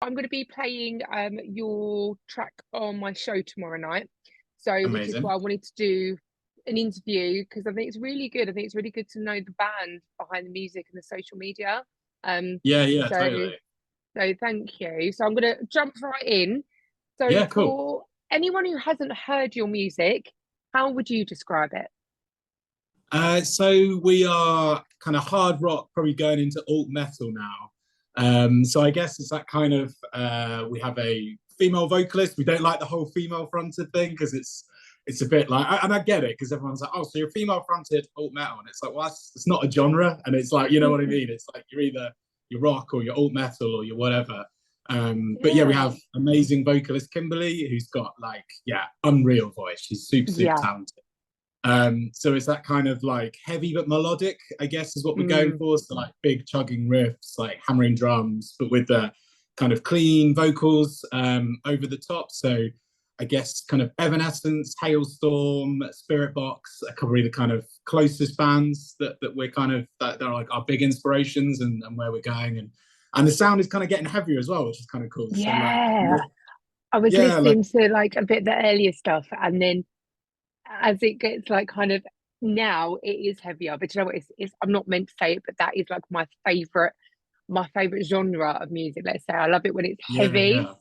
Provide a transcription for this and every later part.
I'm going to be playing your track on my show tomorrow night. So, which is why Amazing. I wanted to do an interview because I think it's really good. I think it's really good to know the band behind the music and the social media. Um, Yeah, yeah, so totally. so thank you. So I'm going to jump right in. So Yeah, cool. for anyone who hasn't heard your music, how would you describe it? So we are kind of hard rock, probably going into alt metal now. So I guess it's that kind of we have a female vocalist. We don't like the whole female fronted thing because it's a bit like, and I get it because everyone's like, oh, so you're female fronted alt metal, and it's like, well, it's not a genre, and it's like, you know what I mean? It's like you're either you're rock or you're alt metal or you're whatever. But yeah, we Yeah, have amazing vocalist Kimberly, who's got like, yeah, unreal voice. She's super, super yeah. talented. So it's that kind of like heavy but melodic, I guess, is what we're going Mm, for. So like big chugging riffs, like hammering drums, but with the kind of clean vocals over the top. So I guess kind of Evanescence, Hailstorm, Spirit Box are probably the kind of closest bands that we're kind of that are like our big inspirations and where we're going. And the sound is kind of getting heavier as well, which is kind of cool. So like yeah. I was yeah, like listening to like a bit the earlier stuff, and then as it gets like kind of now it is heavier. But you know what? It's I'm not meant to say it, but that is like my favorite genre of music. Let's say I love it when it's yeah, heavy, yeah,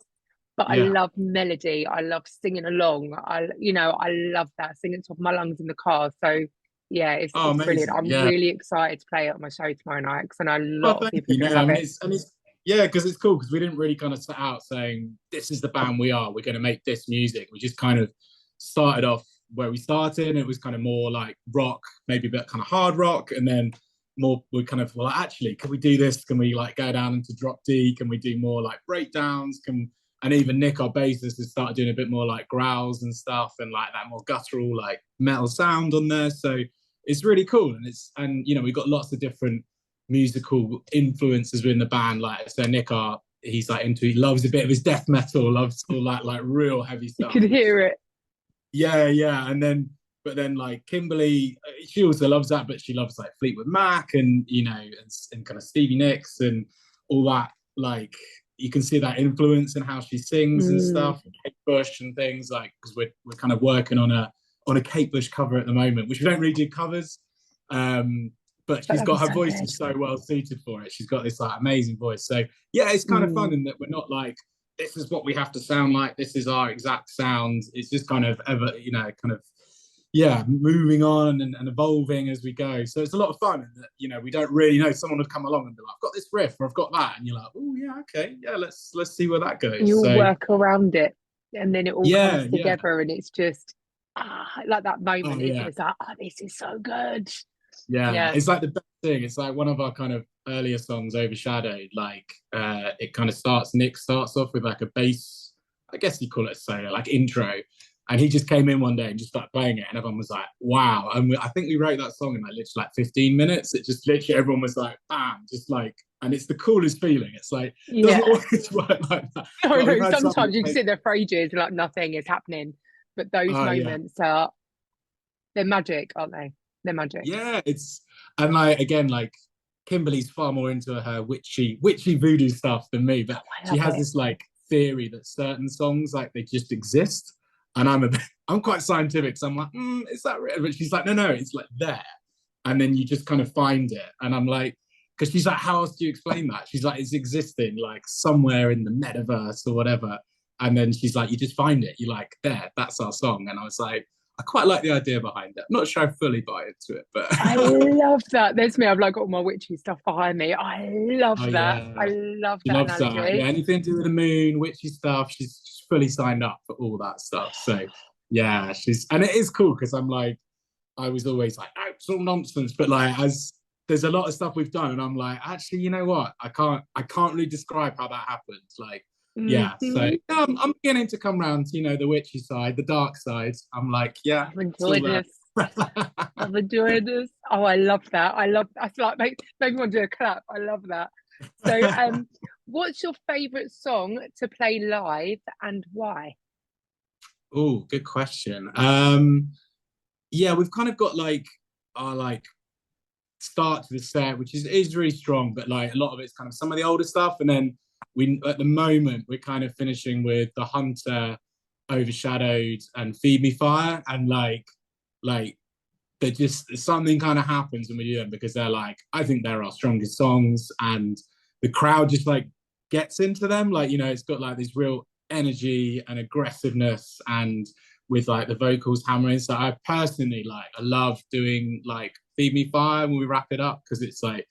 but I yeah. love melody. I love singing along. I love that singing top of my lungs in the car. So yeah, Oh, it's brilliant. amazing. I'm Yeah. really excited to play it on my show tomorrow night because I know a Oh, lot of thank people are you. going No, to I love mean it. it's yeah, because it's cool because we didn't really kind of set out saying this is the band we are. We're going to make this music. We just kind of started off where we started. It was kind of more like rock, maybe a bit kind of hard rock, and then more we kind of well, actually, can we do this? Can we like go down into drop D? Can we do more like breakdowns? Can and even Nick, our bassist, has started doing a bit more like growls and stuff, and like that more guttural like metal sound on there. So it's really cool, and we've got lots of different musical influences within the band. Like so, Nick, he's like he loves a bit of his death metal, loves all that like real heavy You stuff, can which hear it. yeah, yeah. And then but then like Kimberly, she also loves that, but she loves like Fleetwood Mac and and kind of Stevie Nicks and all that. Like you can see that influence in how she sings and Mm, stuff, and Kate Bush and things like because we're kind of working on a Kate Bush cover at the moment, which we don't really do covers. Um, but but she's that'd be got her so voice good. is so well suited for it. She's got this like amazing voice. So yeah, it's kind of fun Mm. in that we're not like this is what we have to sound like. This is our exact sound. It's just kind of ever, kind of yeah, moving on and evolving as we go. So it's a lot of fun. And we don't really know. Someone would come along and be like, "I've got this riff, or I've got that," and you're like, "Oh yeah, okay, yeah, let's see where that goes." You'll So work around it, and then it all yeah, comes yeah, together, and it's just like that oh moment. It's yeah. just like, oh, this is so good. Yeah, Yeah. it's like the best thing. It's like one of our kind of earlier songs, Overshadowed. Like, it kind of starts. Nick starts off with like a bass, I guess you call it a solo, like intro, and he just came in one day and just started playing it, and everyone was like, "Wow!" And I think we wrote that song in like literally like 15 minutes. It just literally everyone was like, "Bam!" Just like, and it's the coolest feeling. It's like it doesn't Yeah. always work like that. No, Like we've no. had some Sometimes you can like, sit there for ages and like nothing is happening, but those oh yeah, moments are they're magic, aren't they? They're magic. yeah, it's and like again, like Kimberly's far more into her witchy voodoo stuff than me, but I she love has it. this like theory that certain songs like they just exist. And I'm quite scientific, so I'm like, is that real? But she's like, no, it's like there. And then you just kind of find it. And I'm like, because she's like, how else do you explain that? She's like, it's existing like somewhere in the metaverse or whatever. And then she's like, you just find it. You're like, there, that's our song. And I was like, I quite like the idea behind it. I'm not sure I fully buy into it, but I love that. There's me. I've like got all my witchy stuff behind me. I love oh that. I yeah, love she that loves that. Yeah, analogy. anything to do with the moon, witchy stuff. She's fully signed up for all that stuff. So yeah, she's and it is cool because I'm like, I was always like, oh, it's all nonsense. But like, as there's a lot of stuff we've done, and I'm like, actually, you know what? I can't really describe how that happened. Like, yeah. So Hmm. yeah, I'm beginning to come around to the witchy side, the dark side. I'm like, yeah, I've it's all enjoyed there. this. I've enjoyed this. Oh, I love that. I love. I feel like make me want to do a clap. I love that. So, what's your favorite song to play live and why? Oh, good question. Yeah, we've kind of got like our like start to the set, which is really strong, but like a lot of it's kind of some of the older stuff, and then we at the moment we're kind of finishing with The Hunter, Overshadowed, and Feed Me Fire, and like they just something kind of happens when we do them because they're like, I think they're our strongest songs, and the crowd just like gets into them. Like, you know, it's got like this real energy and aggressiveness, and with like the vocals hammering. So I personally like, I love doing like Feed Me Fire when we wrap it up, because it's like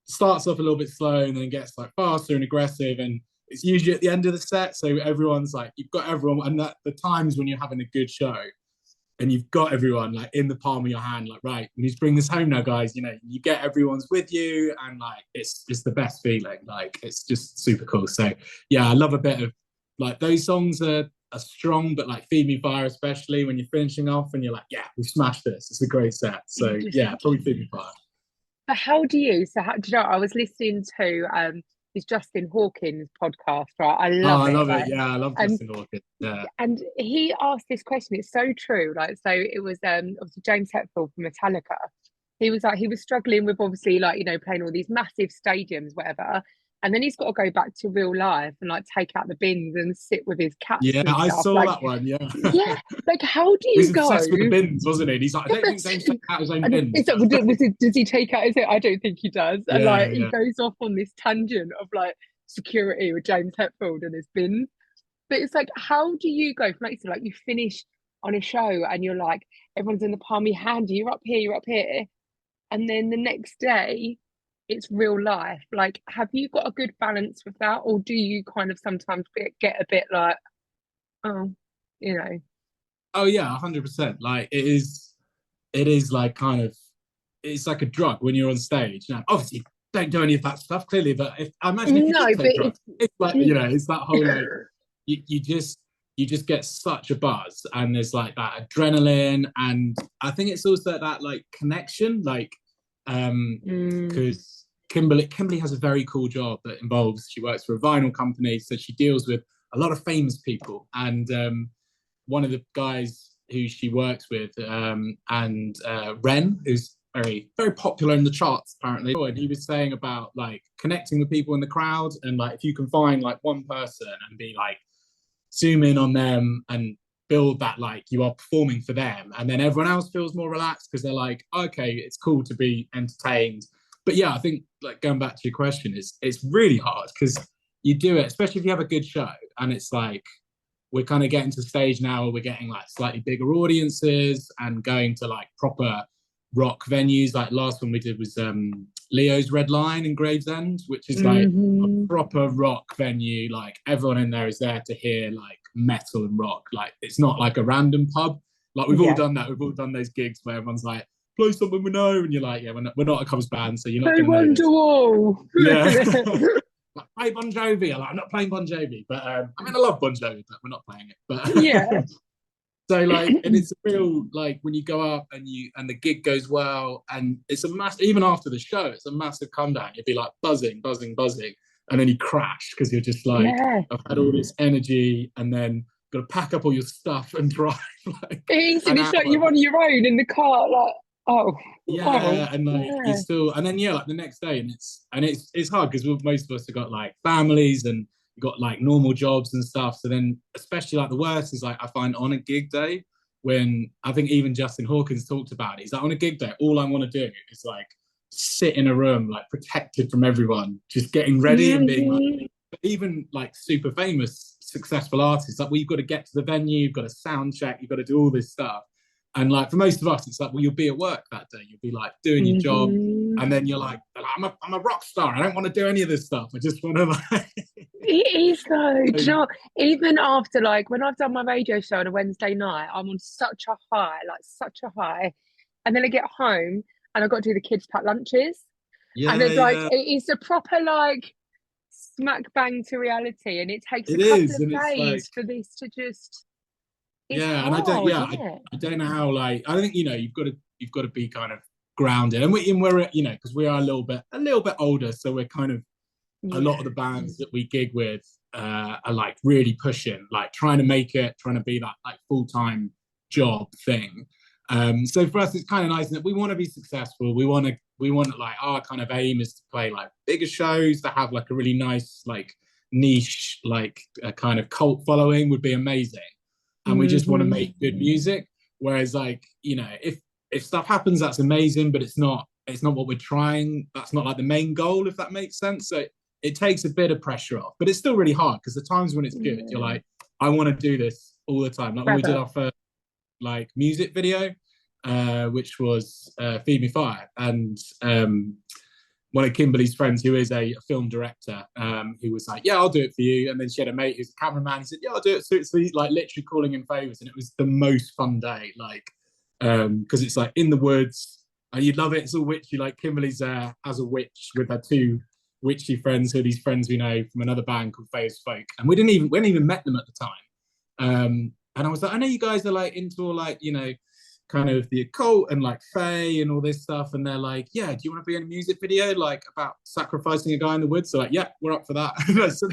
starts off a little bit slow and then gets like faster and aggressive, and it's usually at the end of the set, so everyone's like, you've got everyone, and that the times when you're having a good show and you've got everyone like in the palm of your hand, like, right, we need to bring this home now, guys. You know, you get everyone's with you, and like it's the best feeling. Like, it's just super cool. So yeah, I love a bit of like, those songs are strong, but like Feed Me Fire, especially when you're finishing off and you're like, yeah, we've smashed this. It's a great set. So yeah, probably Feed Me Fire. But how do you? So how do you know? I was listening to this Justin Hawkins podcast, right? I Oh, love I it. love it. Like, Yeah, I love and Justin Hawkins. Yeah. and he asked this question. It's so true. Like, so it was obviously James Hetfield from Metallica. He was like, he was struggling with obviously like, you know, playing all these massive stadiums, whatever. And then he's got to go back to real life and like take out the bins and sit with his cats Yeah, and I stuff. saw Like, that one. Yeah. yeah, like how do He was you go? obsessed with the bins, wasn't he? And he's like, I don't think James takes out his own And bins. it's like, does he take out his? I don't think he does. And Yeah, like he yeah. goes off on this tangent of like security with James Hetfield and his bins. But it's like, how do you go from like you finish on a show and you're like, everyone's in the palm of your hand, you're up here, and then the next day it's real life. Like, have you got a good balance with that, or do you kind of sometimes get a bit like, oh, you know? Oh yeah, 100%. Like, it is like kind of, it's like a drug when you're on stage. Now, obviously, don't do any of that stuff clearly, but if I imagine if you No, did but take drugs, it's like, you know, it's that whole like, you just get such a buzz, and there's like that adrenaline, and I think it's also that like connection, like mm, because Kimberly has a very cool job that involves, she works for a vinyl company, so she deals with a lot of famous people, and one of the guys who she works with, and Ren, who's very very popular in the charts apparently, and he was saying about like connecting with people in the crowd, and like if you can find like one person and be like, zoom in on them and build that like you are performing for them, and then everyone else feels more relaxed because they're like, okay, it's cool to be entertained. But yeah, I think like going back to your question, is it's really hard because you do it, especially if you have a good show, and it's like we're kind of getting to the stage now where we're getting like slightly bigger audiences and going to like proper rock venues. Like last one we did was Leo's Red Line in Gravesend, which is like a mm-hmm. proper rock venue. Like everyone in there is there to hear like metal and rock. Like it's not like a random pub. Like we've all Yeah. done that. We've all done those gigs where everyone's like, play something we know, and you're like, yeah, we're not a covers band, so you're not Play going to know this. Wonderwall. Yeah. Like, play Bon Jovi. I'm like, I'm not playing Bon Jovi, but I mean, I love Bon Jovi, but we're not playing it. Yeah. But so like, and it's a real like when you go up and the gig goes well, and it's a massive, even after the show, it's a massive come down. You'd be like buzzing, buzzing, buzzing, and then you crash because you're just like, Yeah. I've had all this energy, and then got to pack up all your stuff and drive like It is, an and it's like hour. you're on your own in the car, like, oh, oh, Yeah, and like you yeah. still, and then yeah, like the next day, and it's hard because most of us have got like families and got like normal jobs and stuff. So then, especially like the worst is like I find on a gig day, when I think even Justin Hawkins talked about it. He's like, on a gig day, all I want to do is like sit in a room like protected from everyone, just getting ready and being like, Mm-hmm. even like super famous successful artists, like, well, you've got to get to the venue, you've got to sound check, you've got to do all this stuff. And like for most of us, it's like, well, you'll be at work that day, you'll be like doing your job, Mm-hmm. and then you're like, I'm a rock star, I don't want to do any of this stuff, I just want to like It is though. Do you know what? Even after like when I've done my radio show on a Wednesday night, I'm on such a high, like such a high. And then I get home and I've got to do the kids' pack lunches. And yeah, it's like yeah, it is a proper like smack bang to reality. And it takes a it couple is, of and it's like, days for this to just it's yeah, and I don't, hard, yeah, isn't it? I don't know how, like, I think, you've got to be kind of grounded, and we're because we are a little bit older, so we're kind of, a lot Yeah. of the bands that we gig with are like really pushing, like trying to make it, trying to be that like full-time job thing. So for us, it's kind of nice that we want to be successful. We want like our kind of aim is to play like bigger shows, to have like a really nice like niche, like a kind of cult following would be amazing. And we just want to Hmm. make good music. Whereas like, you know, if stuff happens, that's amazing, but it's not what we're trying. That's not like the main goal, if that makes sense. So it takes a bit of pressure off, but it's still really hard because the times when it's good, you're Yeah. like, I want to do this all the time. Like when we did Forever. our first like music video, which was Feed Me Fire, and one of Kimberly's friends, who is a film director, who was like, "Yeah, I'll do it for you." And then she had a mate who's a cameraman. He said, "Yeah, I'll do it." So he's like literally calling in favors, and it was the most fun day. Like, because it's like in the woods, and you'd love it. It's all witchy. Like Kimberly's as a witch with her two witchy friends, who are these friends we know from another band called Faye's Folk, and we hadn't even met them at the time. And I was like, I know you guys are like into all like, you know, kind of the occult and like Fae and all this stuff. And they're like, yeah, do you want to be in a music video like about sacrificing a guy in the woods? So like, yeah, we're up for that. So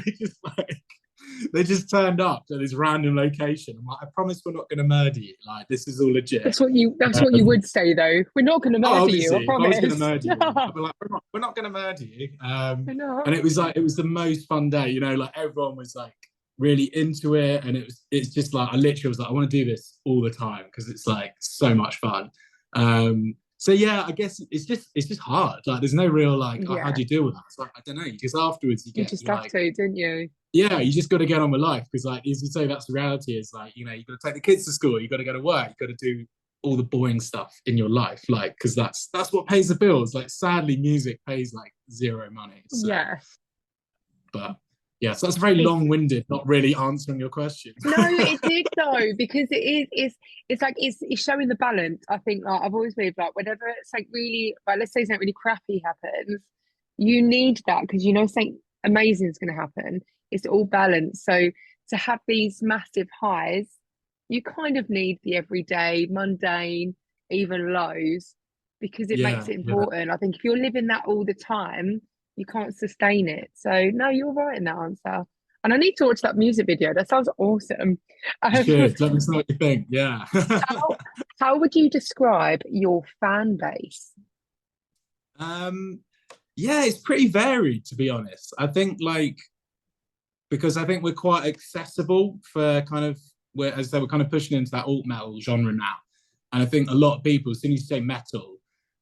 they just turned up to this random location. I'm like, I promise we're not going to murder you. Like, this is all legit. That's what you would say though. We're not going to Oh, murder you, I obviously, if I was going to promise. murder you, I'd be like, we're not going to murder you. We're not. And it was like, it was the most fun day, you know, like everyone was like really into it. And it's just like, I literally was like, I want to do this all the time because it's like so much fun. So yeah, I guess it's just hard. Like, there's no real like, oh, how Yeah. do you deal with that? It's like, I don't know. Because afterwards You just you're have like, to, didn't you? yeah, you just got to get on with life because, like, as you say, that's the reality. Is like, you know, you got to take the kids to school, you got to go to work, you got to do all the boring stuff in your life, like, because that's what pays the bills. Like, sadly, music pays like zero money. So, Yeah. but yeah, so that's very It's long-winded, not really answering your question. no, it did though, because it's like it's showing the balance. I think like I've always believed like whenever it's like really like let's say something really crappy happens, you need that because you know something amazing is gonna happen. It's all balanced. So to have these massive highs, you kind of need the everyday, mundane, even lows, because it makes Yeah, it yeah, important. I think if you're living that all the time, you can't sustain it. So no, you're right in that answer. And I need to watch that music video. That sounds awesome. you Um, should. Let me know what you think. Yeah. how how would you describe your fan base? um, yeah, it's pretty varied, to be honest. I think like because I think we're quite accessible for kind of we're as I say we're kind of pushing into that alt metal genre now, and I think a lot of people, as soon as you say metal,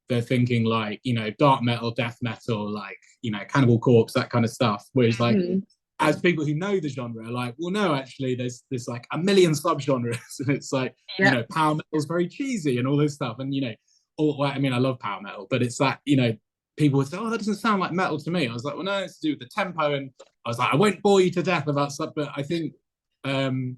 they're thinking like, you know, dark metal, death metal, like, you know, Cannibal Corpse, that kind of stuff. Whereas like Mhm. as people who know the genre are like, well, no, actually, there's like a million subgenres, and it's like, you Yeah, know, power metal is very cheesy and all this stuff, and you know, well, I mean, I love power metal, but it's that, you know, people would say, oh, that doesn't sound like metal to me. I was like, well, no, it's to do with the tempo, and I was like, I won't bore you to death about stuff, but I think um,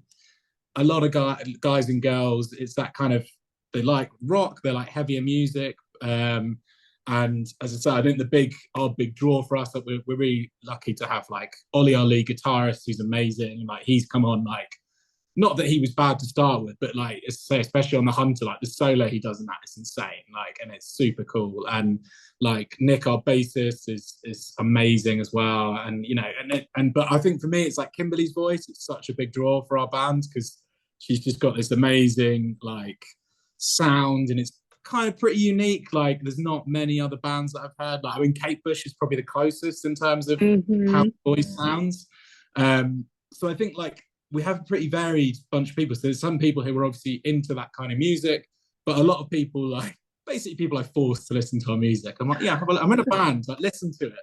a lot of guys and girls, it's that kind of they like rock, they like heavier music. And as I said, I think our big draw for us that we're really lucky to have like Ollie, our lead guitarist, who's amazing. Like he's come on like not that he was bad to start with, but like say especially on the Hunter, like the solo he does in that is insane. Like and it's super cool. And like Nick, our bassist, is amazing as well. And you know, and but I think for me, it's like Kimberly's voice. It's such a big draw for our band because she's just got this amazing like sound, and it's kind of pretty unique. Like there's not many other bands that I've heard. Like I mean, Kate Bush is probably the closest in terms of how hmm, the voice sounds. So I think like we have a pretty varied bunch of people. So there's some people who are obviously into that kind of music, but a lot of people like basically people I forced to listen to our music. I'm like, yeah, I'm in a band, like listen to it.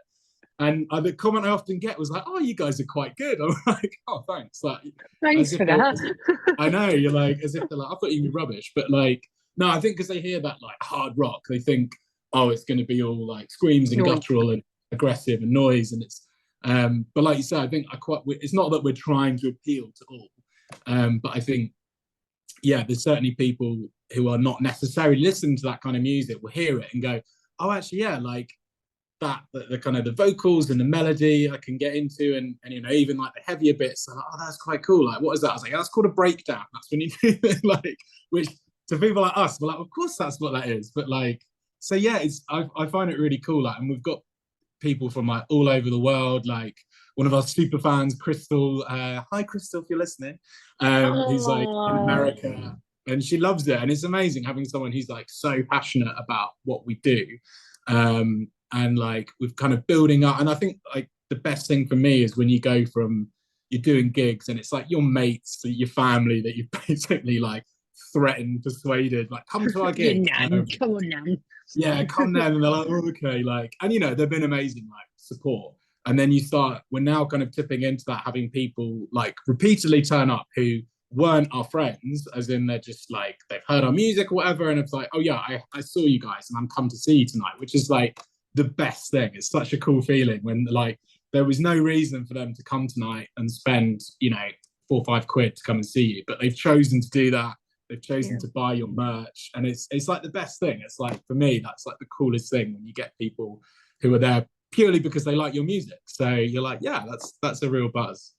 And the comment I often get was like, "Oh, you guys are quite good." I'm like, "Oh, thanks." Like, as thanks if for they're, that. I know you're like, as if they're like, I thought you were rubbish, but like, no, I think because they hear that like hard rock, they think, oh, it's going to be all like screams and Noise. guttural and aggressive and noise, and it's. But like you said, I think it's not that we're trying to appeal to all, but I think, yeah, there's certainly people who are not necessarily listening to that kind of music will hear it and go, oh, actually, yeah, like the kind of the vocals and the melody I can get into, and you know, even like the heavier bits, I'm like, oh, that's quite cool. Like, what is that? I was like, that's called a breakdown. That's when you do it, like, which to people like us, we're like, of course that's what that is. But like, so yeah, I find it really cool. Like, and we've got people from like all over the world. Like one of our super fans, Crystal. Hi, Crystal, if you're listening. Who's like in Oh, America, and she loves it, and it's amazing having someone who's like so passionate about what we do. And like we've kind of building up, and I think like the best thing for me is when you go from you're doing gigs and it's like your mates, your family that you've basically like threatened, persuaded, like come to our Your gig. nan, come on, nan. Yeah, come down, and they're like, oh, okay, like, and they've been amazing, like support. And then we're now kind of tipping into that, having people like repeatedly turn up who weren't our friends, as in they're just like they've heard our music or whatever, and it's like, oh yeah, I saw you guys and I'm come to see you tonight, which is like the best thing. It's such a cool feeling when like there was no reason for them to come tonight and spend, 4 or 5 quid to come and see you, but they've chosen to do that. They've chosen to buy your merch, and it's like the best thing. It's like, for me, that's like the coolest thing when you get people who are there purely because they like your music. So you're like, yeah, that's a real buzz.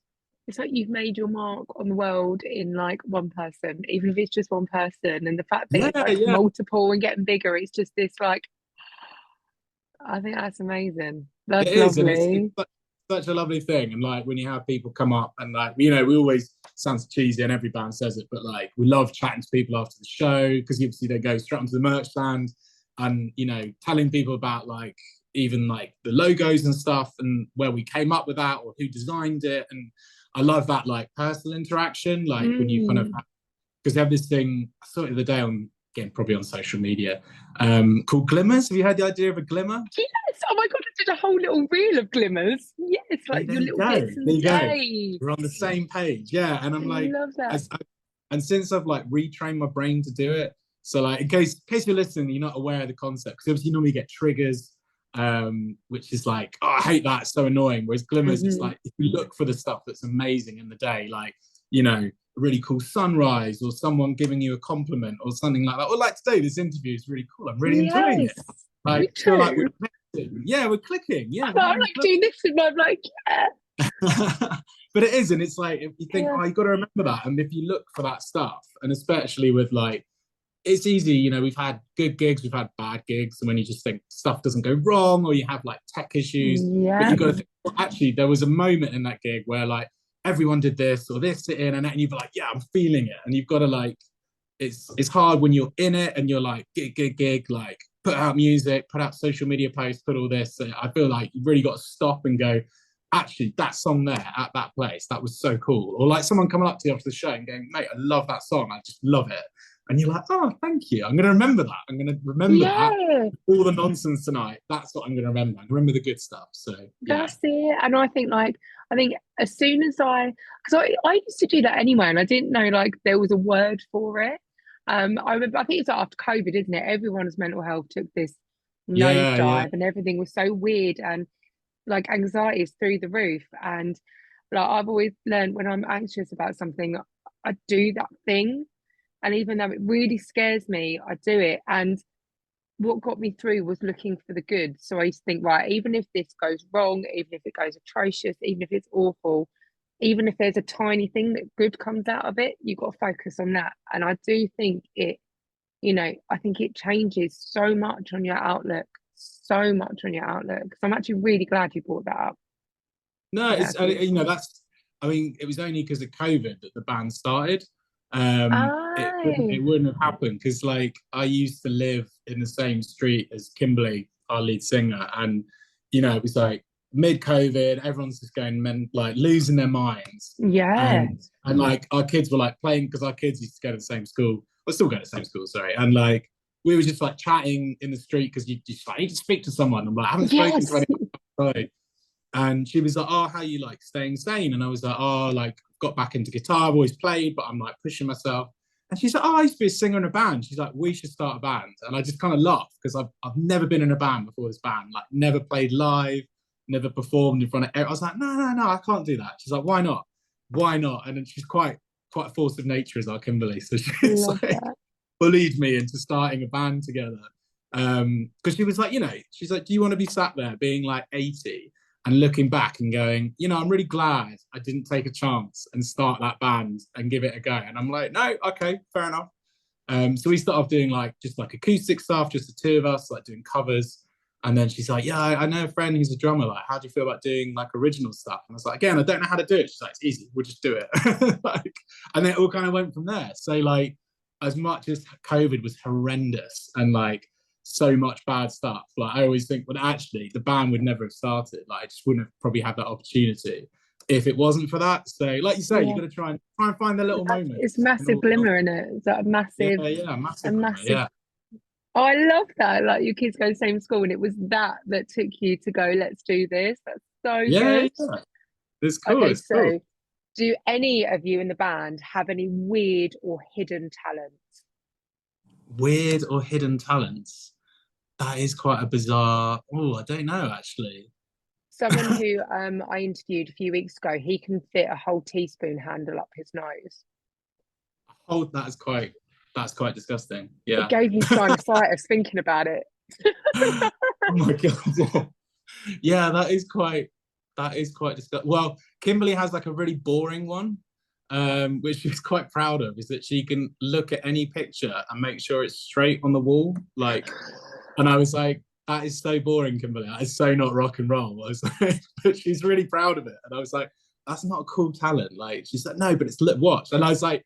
It's like you've made your mark on the world in like one person, even if it's just one person. And the fact that Yeah, it's like yeah, multiple and getting bigger, it's just this like, I think that's amazing. it That's is, and it's lovely. such a lovely thing. And like when you have people come up and like, we always sounds cheesy and every band says it, but like we love chatting to people after the show because obviously they go straight onto the merch stand and telling people about like even like the logos and stuff and where we came up with that or who designed it. And I love that like personal interaction, like when you kind of, Mm. because they have this thing I saw it the other day on, again probably on social media, called glimmers. Have you heard the idea of a glimmer? Yes. Oh my God, I did a whole little reel of glimmers. Yes, There, like there your you little go. bits There and you go. yay. We're on the same page. Yeah. And I I'm like, love that. and since I've like retrained my brain to do it, so like in case you're listening, you're not aware of the concept, because obviously you normally get triggers, which is like, oh, I hate that, it's so annoying. Whereas glimmers, it's Hmm. like if you look for the stuff that's amazing in the day, like, a really cool sunrise or someone giving you a compliment or something like that. Or like today, this interview is really cool. I'm really enjoying Yes, it. me Like feel like we're too. clicking. Yeah, we're clicking. Yeah, we're I'm having like doing this and I'm like, yeah, but it is, and it's like if you think, yeah. oh, you got to remember that, and if you look for that stuff, and especially with like, it's easy, we've had good gigs, we've had bad gigs, and when you just think stuff doesn't go wrong, or you have like tech issues, but Yeah, you got to think, well, actually, there was a moment in that gig where like everyone did this or this in, and you'd be like, yeah, I'm feeling it, and you've got to like, it's hard when you're in it and you're like gig, like put out music, put out social media posts, put all this. And I feel like you really got to stop and go, actually, that song there at that place, that was so cool. Or like someone coming up to you after the show and going, mate, I love that song. I just love it. And you're like, oh, thank you. I'm going to remember that. I'm going to remember that. yeah. All the nonsense tonight. That's what I'm going to remember. I remember the good stuff. So, yeah. That's it. And I think as soon as because I used to do that anyway, and I didn't know like there was a word for it. I remember, I think it's after COVID, isn't it? Everyone's mental health took this Yeah, yeah. nosedive, and everything was so weird, and like anxiety is through the roof. And like I've always learned when I'm anxious about something, I do that thing, and even though it really scares me, I do it. And what got me through was looking for the good. So I used to think, right, even if this goes wrong, even if it goes atrocious, even if it's awful, even if there's a tiny thing that good comes out of it, you've got to focus on that. And I do think I think it changes so much on your outlook, so much on your outlook. So I'm actually really glad you brought that up. No, Yeah, it's, because that's, I mean, it was only because of COVID that the band started. It I wouldn't have happened because like I used to live in the same street as Kimberly, our lead singer, and it was like mid COVID, everyone's just going men like losing their minds, yeah, and like our kids were like playing because our kids used to go to the same school, or still go to the same school, sorry, and like we were just like chatting in the street because you just like need to speak to someone. I'm like, I haven't spoken to yes, anyone. And she was like, oh, how are you like staying sane? And I was like, oh, like got back into guitar, I've always played, but I'm like pushing myself. And she's like, oh, I used to be a singer in a band. She's like, we should start a band. And I just kind of laughed because I've never been in a band before this band, like never played live, never performed in front of I was like, no, I can't do that. She's like, why not? Why not? And then she's quite a force of nature as our Kimberly. So she's love like that. bullied me into starting a band together. Because she was like, she's like, do you want to be sat there being like 80 and looking back and going, I'm really glad I didn't take a chance and start that band and give it a go. And I'm like, no, okay, fair enough. So we started off doing like just like acoustic stuff, just the two of us, like doing covers. And then she's like, yeah, I know a friend who's a drummer. Like, how do you feel about doing like original stuff? And I was like, again, I don't know how to do it. She's like, it's easy. We'll just do it. Like, and then it all kind of went from there. So like, as much as COVID was horrendous and like so much bad stuff. Like I always think, well, actually, the band would never have started. Like I just wouldn't have probably had that opportunity if it wasn't for that. So, like you say, you Yeah. got to try and find the little It's moments. massive glimmer in it. It's like Yeah, yeah, a massive glimmer. massive. Yeah, Oh, I love that. Like your kids go to the same school, and it was that that took you to go, let's do this. That's so yeah, good. yeah. It's cool. Okay, It's cool. so do any of you in the band have any weird or hidden talents? Weird or hidden talents. That is quite a bizarre. Oh, I don't know actually. Someone who I interviewed a few weeks ago, he can fit a whole teaspoon handle up his nose. Oh, that's quite disgusting. It Yeah. gave me sinusitis thinking about it. Oh my god. Yeah, that is quite disgusting. Well, Kimberly has like a really boring one, which she's quite proud of, is that she can look at any picture and make sure it's straight on the wall. Like, and I was like, that is so boring, Kimberly. That is so not rock and roll. I was like, but she's really proud of it. And I was like, that's not a cool talent. Like, she's like, no, but it's lit watch. And I was like,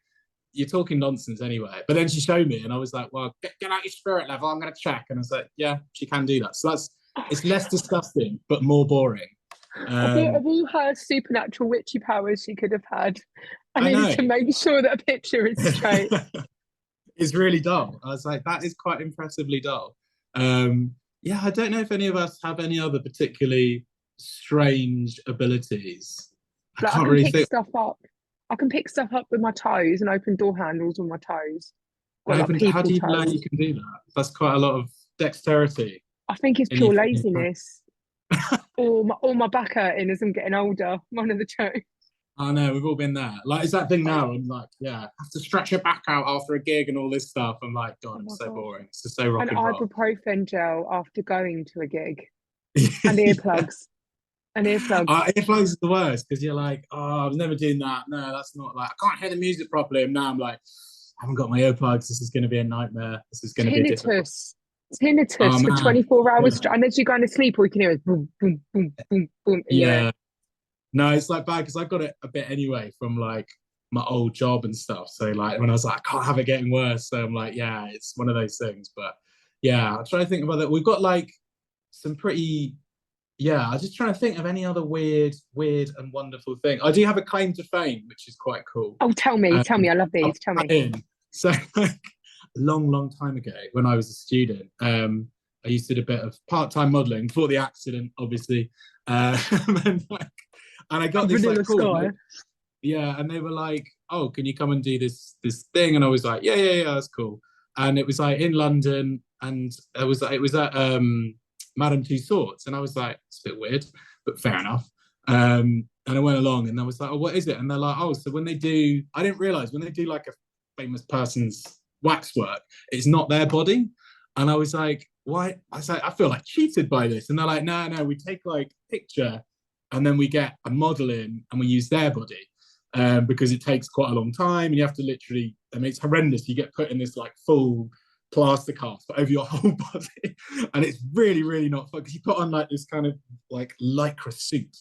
you're talking nonsense anyway. But then she showed me, and I was like, well, get out your spirit level. I'm going to check. And I was like, yeah, she can do that. So it's less disgusting, but more boring. Of all her supernatural witchy powers she could have had, I I needed know. to make sure that a picture is straight. It's really dull. I was like, that is quite impressively dull. Yeah, I don't know if any of us have any other particularly strange abilities. I Like I can't can really pick think. stuff up. I can pick stuff up with my toes and open door handles with my toes. Got like How people do you learn toes. you can do that? That's quite a lot of dexterity I think it's in your. pure laziness. Or my back hurting as I'm getting older. One of the two. I know we've all been there. Like, it's that thing now. I'm like, yeah, have to stretch your back out after a gig and all this stuff. I'm like, Oh God, my it's so god. boring. It's just so An rock and roll. ibuprofen gel after going to a gig. And earplugs. And earplugs. Earplugs is the worst because you're like, oh, I was never doing that. No, that's not like, I can't hear the music properly. And now I'm like, I haven't got my earplugs. This is going to be a nightmare. This is going to be difficult. Tinnitus. Oh, Tinnitus for man. 24 hours. Yeah. And as you're going to sleep, all you can hear is boom, boom, boom, boom, boom in your ear. Yeah. No, it's like bad because I got it a bit anyway from like my old job and stuff. So like when I was like, I can't have it getting worse. So I'm like, yeah, it's one of those things. But yeah, I'm trying to think about that. We've got like some pretty, yeah, I'm just trying to think of any other weird and wonderful thing. I do have a claim to fame, which is quite cool. Oh, tell me. I love I'll these. Tell put me. that in. So like, a long time ago when I was a student, I used to do a bit of part-time modeling before the accident, obviously. And, like, and I got this like Vanilla call. Sky. Yeah, and they were like, "Oh, can you come and do this thing?" And I was like, yeah, that's cool." And it was like in London, and it was at Madame Tussauds, and I was like, "It's a bit weird, but fair enough." And I went along, and I was like, "Oh, what is it?" And they're like, "Oh, so when they do, I didn't realize when they do like a famous person's waxwork, it's not their body." And I was like, "Why?" I was like, "I feel like cheated by this." And they're like, "No, no, we take like a picture, and then we get a model in, and we use their body." Because it takes quite a long time and you have to literally, I mean, it's horrendous. You get put in this like full plaster cast over your whole body. And it's really not fun because you put on like this kind of like lycra suit.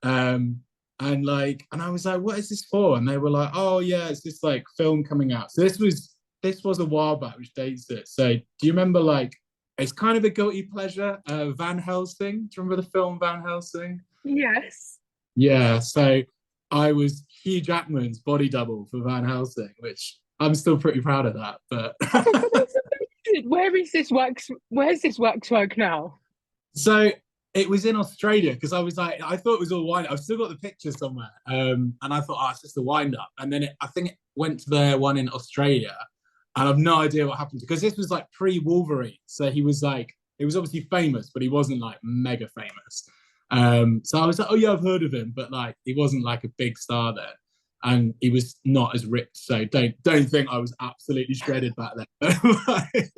And I was like, what is this for? And they were like, oh yeah, it's this like film coming out. So this was a while back, which dates it. So do you remember like, it's kind of a guilty pleasure, Van Helsing. Do you remember the film Van Helsing? Yes. Yeah, so I was Hugh Jackman's body double for Van Helsing, which I'm still pretty proud of that. But Oh my god, that's amazing. Where is this wax? Where's this waxwork now? so it was in Australia because I was like, I thought it was all wind up. I've still got the picture somewhere. And I thought, oh, it's just a wind up. And then I think it went to the one in Australia. And I've no idea what happened because this was like pre Wolverine. So he was like, he was obviously famous, but he wasn't like mega famous. So I was like, oh yeah, I've heard of him, but like he wasn't like a big star then, and he was not as ripped. So don't think I was absolutely shredded back then. Like,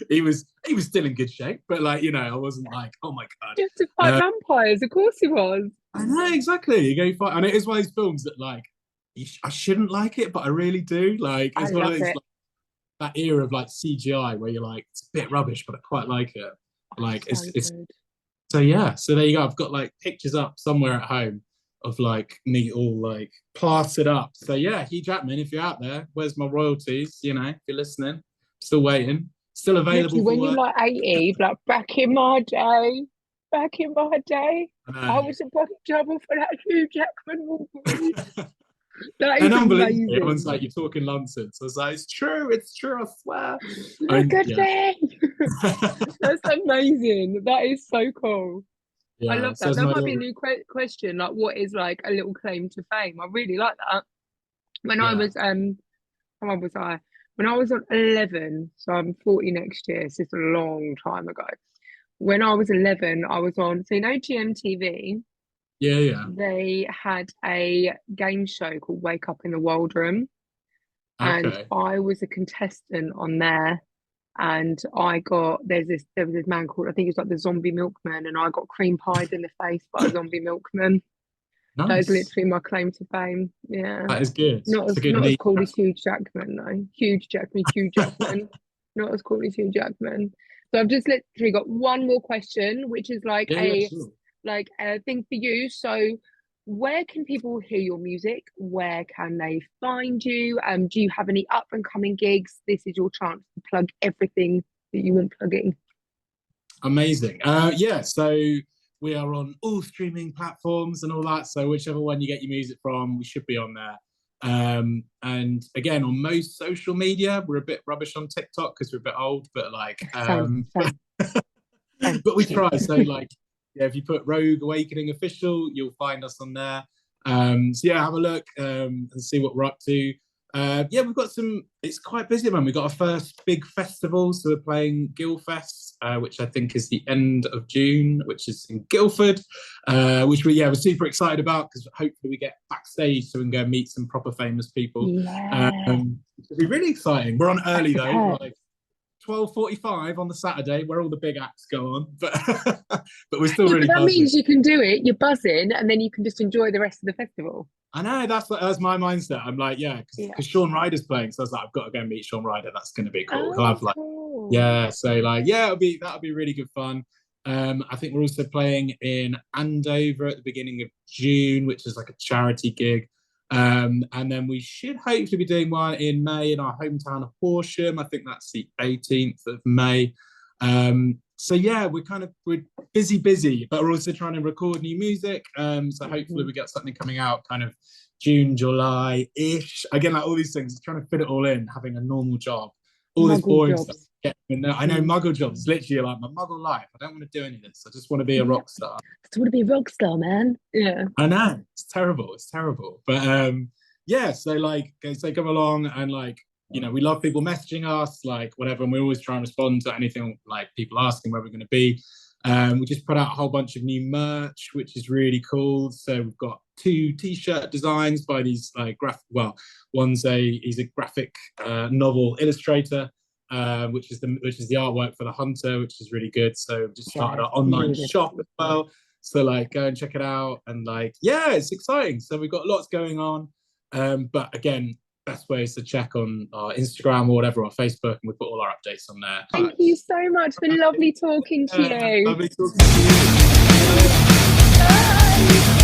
he was still in good shape, but like I wasn't like, oh my god. Just to fight vampires, of course he was. I know exactly. You go fight, and it is one of those films that like I shouldn't like it, but I really do. Like I it's one of love those it. like, that era of like CGI where you're like it's a bit rubbish, but I quite like it. Like So it's good. So yeah, so there you go. I've got like pictures up somewhere at home of like me all like plastered up. So yeah, Hugh Jackman, if you're out there, where's my royalties? If you're listening, still waiting. still available Literally, for when you're work. like 80, like back in my day, I was in bloody trouble for that Hugh Jackman movie. That is Unbelievable. Everyone's amazing. like, you're talking nonsense. I was like, it's true, I swear. Look at Yeah. me. That's amazing. That is so cool. I Yeah. love So that. it's That my might be a new question. Like, what is like a little claim to fame? I really like that. When I yeah. was how old was I? When I was on 11, so I'm 40 next year, so it's a long time ago. When I was 11, I was on, so you know, GMTV, Yeah, yeah. they had a game show called Wake Up in the World Room, and Okay. I was a contestant on there. And there was this man called, I think it was like the zombie milkman, and I got cream pied in the face by a zombie milkman. That is Nice. literally my claim to fame. Yeah. That is good. Not It's a as good not as niche. cool as Hugh Jackman though. Hugh Jackman. Not as cool as Hugh Jackman. So I've just literally got one more question, which is Yeah, yeah, sure. like a thing for you. So where can people hear your music? Where can they find you? Do you have any up and coming gigs? This is your chance to plug everything that you want plugging. Amazing. Yeah, so we are on all streaming platforms and all that. So whichever one you get your music from, we should be on there. And again, on most social media, we're a bit rubbish on TikTok because we're a bit old, but like, Same, same, same. but we try. So like, yeah, if you put Rogue Awakening official, you'll find us on there. So yeah, have a look and see what we're up to. Yeah, we've got some. It's quite busy, man. We've got our first big festival, so we're playing Guildfest, which I think is the end of June, which is in Guildford, which we're super excited about because hopefully we get backstage so we can go meet some proper famous people. Yeah. It'll be really exciting. We're on That's early the though, perk. like 12:45 on the Saturday, where all the big acts go on, but but we're still Yeah, but really that buzzing. means you can do it. You're buzzing, and then you can just enjoy the rest of the festival. I know that's my mindset. I'm like, yeah, Yeah. because Sean Ryder's playing, so I was like, I've got to go meet Sean Ryder. That's going to be cool. He'll Oh, have like, cool. yeah, so like, yeah, that'll be really good fun. I think we're also playing in Andover at the beginning of June, which is like a charity gig. And then we should hopefully be doing one in May in our hometown of Horsham. I think that's the 18th of May. So yeah, we're busy, but we're also trying to record new music. So hopefully we get something coming out kind of June, July-ish. Again, like all these things, trying to fit it all in, having a normal job, all this Muggle boring stuff. jobs. I know Mm. muggle jobs, literally like my muggle life. I don't want to do any of this. I just want to be a rock star. Just want to be a rock star, man. Yeah. I know it's terrible. It's terrible. But yeah, so like, so come along and like, we love people messaging us, like whatever, and we always try and respond to anything like people asking where we're going to be. We just put out a whole bunch of new merch, which is really cool. So we've got 2 t-shirt designs by these like one's he's a graphic novel illustrator, which is the artwork for the Hunter, which is really good. So we've just started Yeah. our online Really shop as well. So like go and check it out and like yeah, it's exciting. So we've got lots going on. But again, best way is to check on our Instagram or whatever, or Facebook, and we put all our updates on there. Thank you so much. It's been lovely talking to you. Lovely talking to you. Bye.